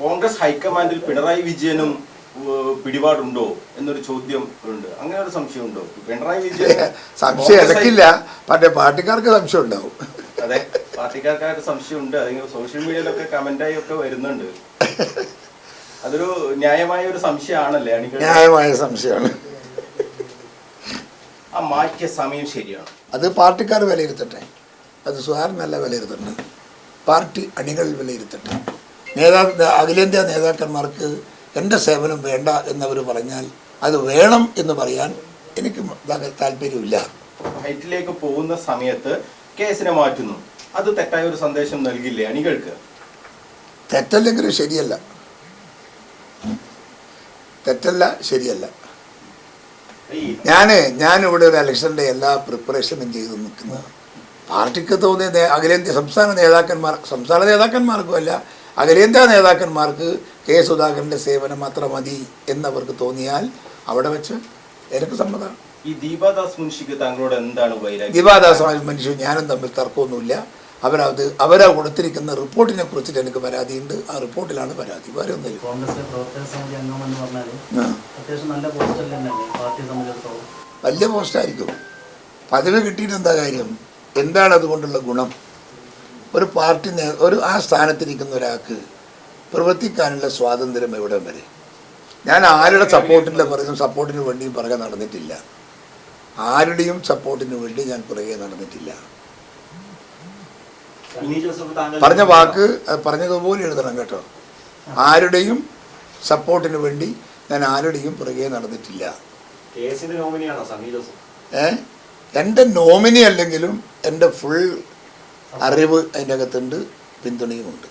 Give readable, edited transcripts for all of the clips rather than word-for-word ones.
കോൺഗ്രസ് ഹൈക്കമാൻഡിൽ പിണറായി വിജയനും പിടിപാടുണ്ടോ എന്നൊരു ചോദ്യം ഉണ്ട്. അങ്ങനെ ഒരു സംശയം ഉണ്ടോ? പിണറായി വിജയൻ സംശയം ഇടക്കില്ല, പക്ഷേ പാർട്ടിക്കാർക്ക് സംശയം ഉണ്ടാവും. അതെ, പാർട്ടിക്കാർക്കായിട്ട് സംശയമുണ്ട്. അതിങ്ങനെ സോഷ്യൽ മീഡിയയിലൊക്കെ കമന്റായി ഒക്കെ വരുന്നുണ്ട്. അതൊരു ന്യായമായ ഒരു സംശയമാണല്ലേ? ന്യായമായ സംശയമാണ്. ആ മാറ്റിയ സമയം ശരിയാണ്. അത് പാർട്ടിക്കാർ വിലയിരുത്തട്ടെ, അത് സുധാകരനല്ല വിലയിരുത്തേണ്ടത്, പാർട്ടി അണികൾ വിലയിരുത്തട്ടെ. അഖിലേന്ത്യാ നേതാക്കന്മാർക്ക് എൻ്റെ സേവനം വേണ്ട എന്നവർ പറഞ്ഞാൽ അത് വേണം എന്ന് പറയാൻ എനിക്ക് താല്പര്യമില്ല. ഹൈറ്റിലേക്ക് പോകുന്ന സമയത്ത് കേസിനെ മാറ്റുന്നു, അത് തെറ്റായ ഒരു സന്ദേശം നൽകില്ലേ അണികൾക്ക്? തെറ്റല്ലെങ്കിലും ശരിയല്ല, തെറ്റല്ല, ശരിയല്ല. ഞാനിവിടെ ഒരു ഇലക്ഷൻ്റെ എല്ലാ പ്രിപ്പറേഷനും ചെയ്ത് നിൽക്കുന്നത് പാർട്ടിക്ക് തോന്നിയ അഖിലേന്ത്യാ സംസ്ഥാന നേതാക്കന്മാർക്കുമല്ല, അഖിലേന്ത്യാ നേതാക്കന്മാർക്ക് കെ സുധാകരൻ്റെ സേവനം മാത്രം മതി എന്നവർക്ക് തോന്നിയാൽ അവിടെ വെച്ച് എനിക്ക് സമ്മതമാണ്. ഈ ദീപാദാസ് മുൻഷിക്ക് താങ്കളോട് എന്താണ് വൈരാഗ്യം? ദീപാദാസ് മുൻഷി ഞാനും തമ്മിൽ തർക്കമൊന്നുമില്ല. അവരാ കൊടുത്തിരിക്കുന്ന റിപ്പോർട്ടിനെ കുറിച്ചിട്ട് എനിക്ക് പരാതിയുണ്ട്. ആ റിപ്പോർട്ടിലാണ് പരാതി, വേറെ ഒന്നുമില്ല. വലിയ പോസ്റ്റായിരിക്കും, പദവി കിട്ടിയിട്ട് എന്താ കാര്യം? എന്താണ് അതുകൊണ്ടുള്ള ഗുണം? ഒരു പാർട്ടി ആ സ്ഥാനത്തിരിക്കുന്ന ഒരാൾക്ക് പ്രവർത്തിക്കാനുള്ള സ്വാതന്ത്ര്യം എവിടെ വരെ? ഞാൻ ആരുടെ സപ്പോർട്ടിന് വേണ്ടിയും പുറകെ നടന്നിട്ടില്ല. ആരുടെയും സപ്പോർട്ടിന് വേണ്ടി ഞാൻ പുറകെ നടന്നിട്ടില്ല. പറഞ്ഞ വാക്ക് പറഞ്ഞതുപോലെ എഴുതണം കേട്ടോ. ആരുടെയും സപ്പോർട്ടിന് വേണ്ടി ഞാൻ ആരുടെയും പുറകെ നടന്നിട്ടില്ല. എൻ്റെ നോമിനി അല്ലെങ്കിലും എൻ്റെ ഫുൾ അറിവ് അതിൻ്റെ അകത്തുണ്ട്, പിന്തുണയുമുണ്ട്.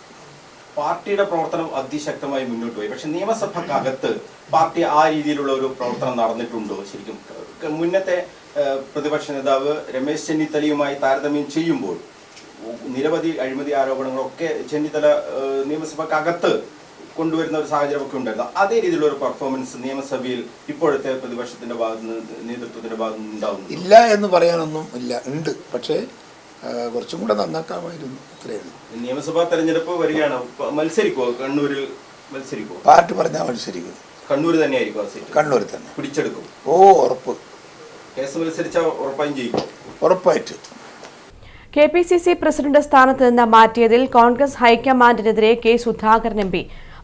പാർട്ടിയുടെ പ്രവർത്തനം അതിശക്തമായി മുന്നോട്ട് പോയി. പക്ഷെ നിയമസഭക്കകത്ത് പാർട്ടി ആ രീതിയിലുള്ള ഒരു പ്രവർത്തനം നടന്നിട്ടുണ്ടോ ശരിക്കും? മുന്നത്തെ പ്രതിപക്ഷ നേതാവ് രമേശ് ചെന്നിത്തലയുമായി താരതമ്യം ചെയ്യുമ്പോൾ നിരവധി അഴിമതി ആരോപണങ്ങളൊക്കെ ചെന്നിത്തല നിയമസഭക്കകത്ത് കൊണ്ടുവരുന്ന ഒരു സാഹചര്യമൊക്കെ ഉണ്ടായിരുന്നു. അതേ രീതിയിലുള്ള ഒരു പെർഫോമൻസ് നിയമസഭയിൽ ഇപ്പോഴത്തെ പ്രതിപക്ഷത്തിന്റെ നേതൃത്വത്തിന്റെ ഭാഗത്ത് നിന്ന് ഉണ്ടാവുന്നു ഇല്ല എന്ന് പറയാനൊന്നും ഇല്ല, ഉണ്ട്. പക്ഷേ കുറച്ചും കൂടെ നന്നാക്കാമായിരുന്നു, അത്രയുള്ളൂ. നിയമസഭാ തെരഞ്ഞെടുപ്പ് വരികയാണ്, മത്സരിക്കുമോ? കണ്ണൂരിൽ മത്സരിക്കുമോ? പാർട്ടി പറഞ്ഞാൽ മത്സരിക്കും. കണ്ണൂർ തന്നെയായിരിക്കും? കണ്ണൂർ തന്നെ പിടിച്ചെടുക്കും. ഓ, ഉറപ്പ്. കേസ് മത്സരിച്ചാൽ ഉറപ്പായും ജയിക്കും, ഉറപ്പായിട്ട്. KPCC പ്രസിഡന്റ് സ്ഥാനത്ത് നിന്ന് മാറ്റിയതിൽ കോൺഗ്രസ് ഹൈക്കമാൻഡിനെതിരെ കെ സുധാകരൻ MP.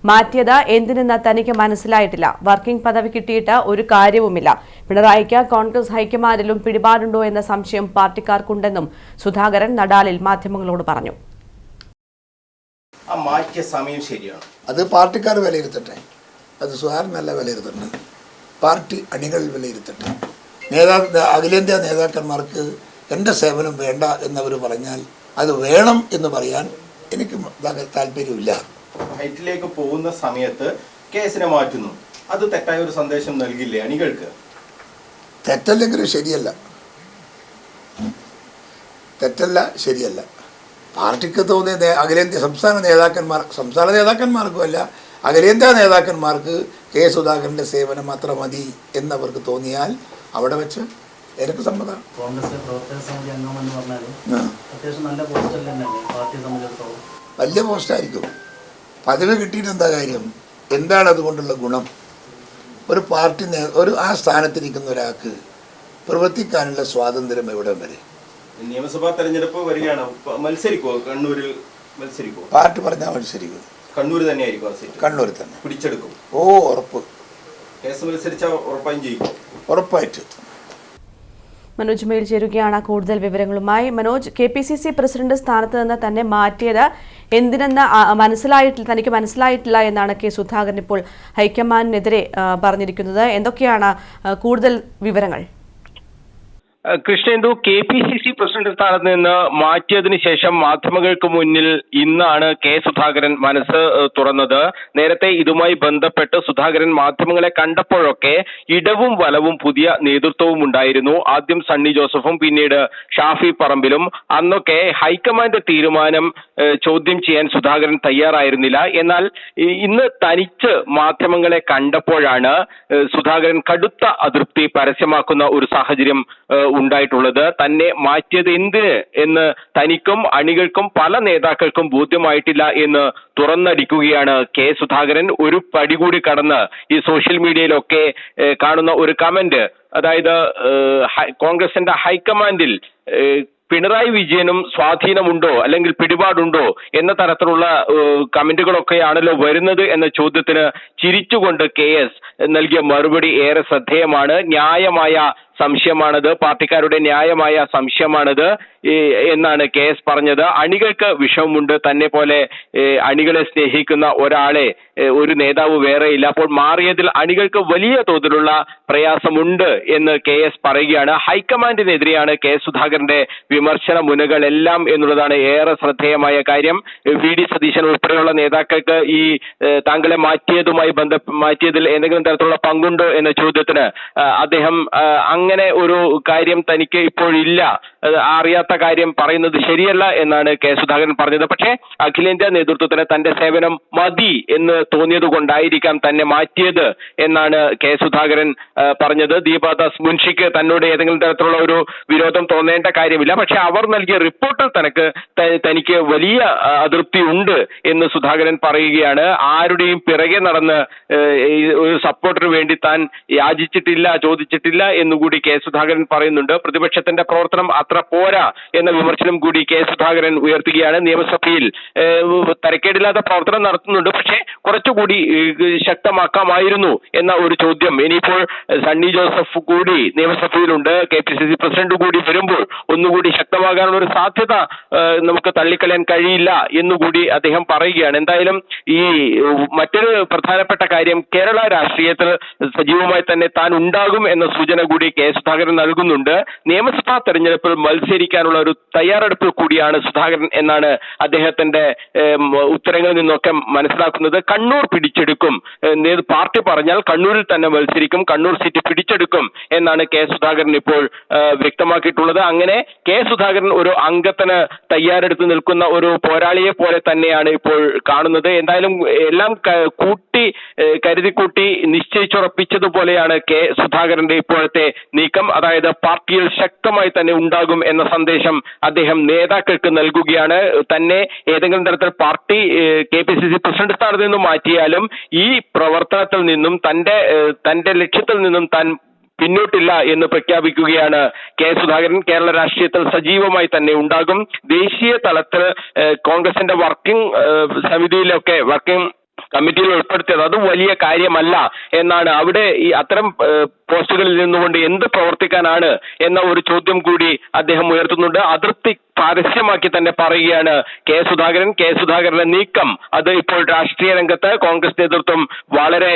മാറ്റിയത് എന്തിനെന്ന് തനിക്ക് മനസ്സിലായിട്ടില്ല. വർക്കിംഗ് പദവി കിട്ടിയിട്ട് ഒരു കാര്യവുമില്ല. പിണറായിക്ക് കോൺഗ്രസ് ഹൈക്കമാൻഡിലും പിടിപാടുണ്ടോ എന്ന സംശയം പാർട്ടിക്കാർക്കുണ്ടെന്നും സുധാകരൻ നടാലിൽ മാധ്യമങ്ങളോട് പറഞ്ഞു. ആ മാറ്റിയ സമയം ശരിയാണ്. അത് പാർട്ടിക്കാർ വിലയിരുത്തട്ടെ, അത് സുധാകരനല്ല വിലയിരുത്തേണ്ടത്, പാർട്ടി അണികൾ വിലയിരുത്തട്ടെ. അഖിലേന്ത്യാ നേതാക്കന്മാർക്ക് എൻ്റെ സേവനം വേണ്ട എന്നവർ പറഞ്ഞാൽ അത് വേണം എന്ന് പറയാൻ എനിക്ക് താല്പര്യമില്ല. ഹൈറ്റിലേക്ക് പോകുന്ന സമയത്ത് കേസിനെ മാറ്റുന്നു, അത് തെറ്റായ ഒരു സന്ദേശം നൽകില്ലേ അണികൾക്ക്? തെറ്റല്ലെങ്കിലും ശരിയല്ല, തെറ്റല്ല, ശരിയല്ല. പാർട്ടിക്ക് തോന്നിയ അഖിലേന്ത്യാ സംസ്ഥാന നേതാക്കന്മാർക്കുമല്ല, അഖിലേന്ത്യാ നേതാക്കന്മാർക്ക് കെ സുധാകരൻ്റെ സേവനം മാത്രം മതി എന്നവർക്ക് തോന്നിയാൽ അവിടെ വെച്ച് എനിക്ക് സമ്മതമാണ്. വലിയ പോസ്റ്റായിരിക്കും, പദവി കിട്ടിയിട്ട് എന്താ കാര്യം? എന്താണ് അതുകൊണ്ടുള്ള ഗുണം? ഒരു പാർട്ടി ആ സ്ഥാനത്തിരിക്കുന്ന ഒരാൾക്ക് പ്രവർത്തിക്കാനുള്ള സ്വാതന്ത്ര്യം എവിടെ വരെ? നിയമസഭാ തെരഞ്ഞെടുപ്പ് വരികയാണ്, മത്സരിക്കുമോ? കണ്ണൂരിൽ മത്സരിക്കുമോ? പാർട്ടി പറഞ്ഞാൽ മത്സരിക്കും. കണ്ണൂർ തന്നെയായിരിക്കും? കണ്ണൂർ തന്നെ പിടിച്ചെടുക്കും. ഓ, ഉറപ്പ്. കേസ് മത്സരിച്ചാൽ ഉറപ്പായും ജയിക്കും, ഉറപ്പായിട്ട്. മനോജ് മേൽ ചേരുകയാണ് കൂടുതൽ വിവരങ്ങളുമായി. മനോജ്, KPCC പ്രസിഡന്റ് സ്ഥാനത്ത് നിന്ന് തന്നെ മാറ്റിയത് എന്തിനെന്ന് തനിക്ക് മനസ്സിലായിട്ടില്ല എന്നാണ് കെ സുധാകരൻ ഇപ്പോൾ ഹൈക്കമാൻഡിനെതിരെ പറഞ്ഞിരിക്കുന്നത്. എന്തൊക്കെയാണ് കൂടുതൽ വിവരങ്ങൾ? കൃഷ്ണേന്ദു, KPCC പ്രസിഡന്റ് സ്ഥാനത്ത് നിന്ന് മാറ്റിയതിനു ശേഷം മാധ്യമങ്ങൾക്ക് മുന്നിൽ ഇന്നാണ് കെ സുധാകരൻ മനസ്സ് തുറന്നത്. നേരത്തെ ഇതുമായി ബന്ധപ്പെട്ട് സുധാകരൻ മാധ്യമങ്ങളെ കണ്ടപ്പോഴൊക്കെ ഇടവും വലവും പുതിയ നേതൃത്വവും ഉണ്ടായിരുന്നു. ആദ്യം സണ്ണി ജോസഫും പിന്നീട് ഷാഫി പറമ്പിലും. അന്നൊക്കെ ഹൈക്കമാൻഡ് തീരുമാനം ചോദ്യം ചെയ്യാൻ സുധാകരൻ തയ്യാറായിരുന്നില്ല. എന്നാൽ ഇന്ന് തനിച്ച് മാധ്യമങ്ങളെ കണ്ടപ്പോഴാണ് സുധാകരൻ കടുത്ത അതൃപ്തി പരസ്യമാക്കുന്ന ഒരു സാഹചര്യം ഉണ്ടായിട്ടുള്ളത്. തന്നെ മാറ്റിയത് എന്തിന് എന്ന് തനിക്കും അണികൾക്കും പല നേതാക്കൾക്കും ബോധ്യമായിട്ടില്ല എന്ന് തുറന്നടിക്കുകയാണ് കെ സുധാകരൻ. ഒരു പടി കൂടി കടന്ന് ഈ സോഷ്യൽ മീഡിയയിലൊക്കെ കാണുന്ന ഒരു കമന്റ്, അതായത് കോൺഗ്രസിന്റെ ഹൈക്കമാൻഡിൽ പിണറായി വിജയനും സ്വാധീനമുണ്ടോ അല്ലെങ്കിൽ പിടിപാടുണ്ടോ എന്ന തരത്തിലുള്ള കമന്റുകളൊക്കെയാണല്ലോ വരുന്നത് എന്ന ചോദ്യത്തിന് ചിരിച്ചുകൊണ്ട് KS നൽകിയ മറുപടി ഏറെ ശ്രദ്ധേയമാണ്. ന്യായമായ സംശയമാണത്, പാർട്ടിക്കാരുടെ ന്യായമായ സംശയമാണത് എന്നാണ് KS പറഞ്ഞത്. അണികൾക്ക് വിഷമമുണ്ട്, തന്നെ പോലെ അണികളെ സ്നേഹിക്കുന്ന ഒരാളെ ഒരു നേതാവ് വേറെയില്ല. അപ്പോൾ മാറിയതിൽ അണികൾക്ക് വലിയ തോതിലുള്ള പ്രയാസമുണ്ട് എന്ന് KS പറയുകയാണ്. ഹൈക്കമാൻഡിനെതിരെയാണ് കെ സുധാകരന്റെ വിമർശന മുനകളെല്ലാം എന്നുള്ളതാണ് ഏറെ ശ്രദ്ധേയമായ കാര്യം. VD സതീശൻ ഉൾപ്പെടെയുള്ള നേതാക്കൾക്ക് ഈ താങ്കളെ മാറ്റിയതിൽ എന്തെങ്കിലും തരത്തിലുള്ള പങ്കുണ്ടോ എന്ന ചോദ്യത്തിന് അദ്ദേഹം അങ്ങനെ ഒരു കാര്യം തനിക്ക് ഇപ്പോഴില്ല, അറിയാത്ത കാര്യം പറയുന്നത് ശരിയല്ല എന്നാണ് കെ സുധാകരൻ പറഞ്ഞത്. പക്ഷേ അഖിലേന്ത്യാ നേതൃത്വത്തിന് തന്റെ സേവനം മതി എന്ന് തോന്നിയത് കൊണ്ടായിരിക്കാം തന്നെ മാറ്റിയത് എന്നാണ് കെ സുധാകരൻ പറഞ്ഞത്. ദീപാദാസ് മുൻഷിക്ക് തന്നോട് ഏതെങ്കിലും തരത്തിലുള്ള ഒരു വിരോധം തോന്നേണ്ട കാര്യമില്ല, പക്ഷെ അവർ നൽകിയ റിപ്പോർട്ടിൽ തനിക്ക് വലിയ അതൃപ്തി ഉണ്ട് എന്ന് സുധാകരൻ പറയുകയാണ്. ആരുടെയും പിറകെ നടന്ന് ഒരു സപ്പോർട്ടിന് വേണ്ടി താൻ യാചിച്ചിട്ടില്ല, ചോദിച്ചിട്ടില്ല എന്നുകൂടി കെ സുധാകരൻ പറയുന്നുണ്ട്. പ്രതിപക്ഷത്തിന്റെ പ്രവർത്തനം അത്ര പോരാ എന്ന വിമർശനം കൂടി കെ സുധാകരൻ ഉയർത്തുകയാണ്. നിയമസഭയിൽ തരക്കേടില്ലാത്ത പ്രവർത്തനം നടത്തുന്നുണ്ട്, പക്ഷേ കുറച്ചുകൂടി ശക്തമാക്കാമായിരുന്നു എന്ന ഒരു ചോദ്യം. ഇനിയിപ്പോൾ സണ്ണി ജോസഫ് കൂടി നിയമസഭയിലുണ്ട്, KPCC പ്രസിഡന്റ് കൂടി വരുമ്പോൾ ഒന്നുകൂടി ശക്തമാകാനുള്ള ഒരു സാധ്യത നമുക്ക് തള്ളിക്കളയാൻ കഴിയില്ല എന്നുകൂടി അദ്ദേഹം പറയുകയാണ്. എന്തായാലും ഈ മറ്റൊരു പ്രധാനപ്പെട്ട കാര്യം, കേരള രാഷ്ട്രീയത്തിൽ സജീവമായി തന്നെ താൻ ഉണ്ടാകും എന്ന സൂചന കൂടി കെ സുധാകരൻ നൽകുന്നുണ്ട്. നിയമസഭാ തെരഞ്ഞെടുപ്പിൽ മത്സരിക്കാനുള്ള ഒരു തയ്യാറെടുപ്പിൽ കൂടിയാണ് സുധാകരൻ എന്നാണ് അദ്ദേഹത്തിന്റെ ഉത്തരങ്ങളിൽ നിന്നൊക്കെ മനസ്സിലാക്കുന്നത്. കണ്ണൂർ പിടിച്ചെടുക്കും, പാർട്ടി പറഞ്ഞാൽ കണ്ണൂരിൽ തന്നെ മത്സരിക്കും, കണ്ണൂർ സീറ്റ് പിടിച്ചെടുക്കും എന്നാണ് കെ സുധാകരൻ ഇപ്പോൾ വ്യക്തമാക്കിയിട്ടുള്ളത്. അങ്ങനെ കെ സുധാകരൻ ഒരു അംഗത്തിന് തയ്യാറെടുത്ത് നിൽക്കുന്ന ഒരു പോരാളിയെ പോലെ തന്നെയാണ് ഇപ്പോൾ കാണുന്നത്. എന്തായാലും എല്ലാം കരുതിക്കൂട്ടി നിശ്ചയിച്ചുറപ്പിച്ചതുപോലെയാണ് കെ സുധാകരന്റെ ഇപ്പോഴത്തെ നീക്കം. അതായത് പാർട്ടിയിൽ ശക്തമായി തന്നെ ഉണ്ടാകും എന്ന സന്ദേശം അദ്ദേഹം നേതാക്കൾക്ക് നൽകുകയാണ്. തന്നെ ഏതെങ്കിലും തരത്തിൽ പാർട്ടി KPCC പ്രസിഡന്റ് സ്ഥാനത്ത് നിന്നും മാറ്റിയാലും ഈ പ്രവർത്തനത്തിൽ നിന്നും തന്റെ ലക്ഷ്യത്തിൽ നിന്നും താൻ പിന്നോട്ടില്ല എന്ന് പ്രഖ്യാപിക്കുകയാണ് കെ സുധാകരൻ. കേരള രാഷ്ട്രീയത്തിൽ സജീവമായി തന്നെ ഉണ്ടാകും. ദേശീയ തലത്തിൽ കോൺഗ്രസിന്റെ വർക്കിംഗ് സമിതിയിലൊക്കെ വർക്കിംഗ് കമ്മിറ്റിയിൽ ഉൾപ്പെടുത്തിയത് അത് വലിയ കാര്യമല്ല എന്നാണ്. അവിടെ ഈ അത്തരം പോസ്റ്റുകളിൽ നിന്നുകൊണ്ട് എന്ത് പ്രവർത്തിക്കാനാണ് എന്ന ഒരു ചോദ്യം കൂടി അദ്ദേഹം ഉയർത്തുന്നുണ്ട്. അതൃപ്തി പരസ്യമാക്കി തന്നെ പറയുകയാണ് കെ സുധാകരന്റെ നീക്കം അത് ഇപ്പോൾ രാഷ്ട്രീയ രംഗത്ത് കോൺഗ്രസ് നേതൃത്വം വളരെ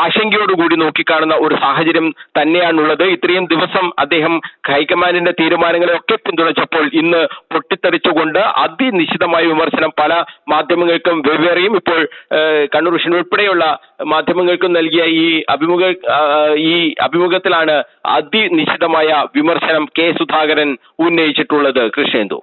ആശങ്കയോടുകൂടി നോക്കിക്കാണുന്ന ഒരു സാഹചര്യം തന്നെയാണുള്ളത്. ഇത്രയും ദിവസം അദ്ദേഹം ഹൈക്കമാൻഡിന്റെ തീരുമാനങ്ങളെയൊക്കെ പിന്തുണച്ചപ്പോൾ ഇന്ന് പൊട്ടിത്തെറിച്ചുകൊണ്ട് അതിനിശിതമായ വിമർശനം പല മാധ്യമങ്ങൾക്കും വെവ്വേറെയും ഇപ്പോൾ കണ്ണൂർ വിഷൻ ഉൾപ്പെടെയുള്ള മാധ്യമങ്ങൾക്കും നൽകിയ ഈ അഭിമുഖത്തിലാണ് അതിനിശിതമായ വിമർശനം കെ സുധാകരൻ ഉന്നയിച്ചിട്ടുള്ളത്. കൃഷ്ണേന്ദു.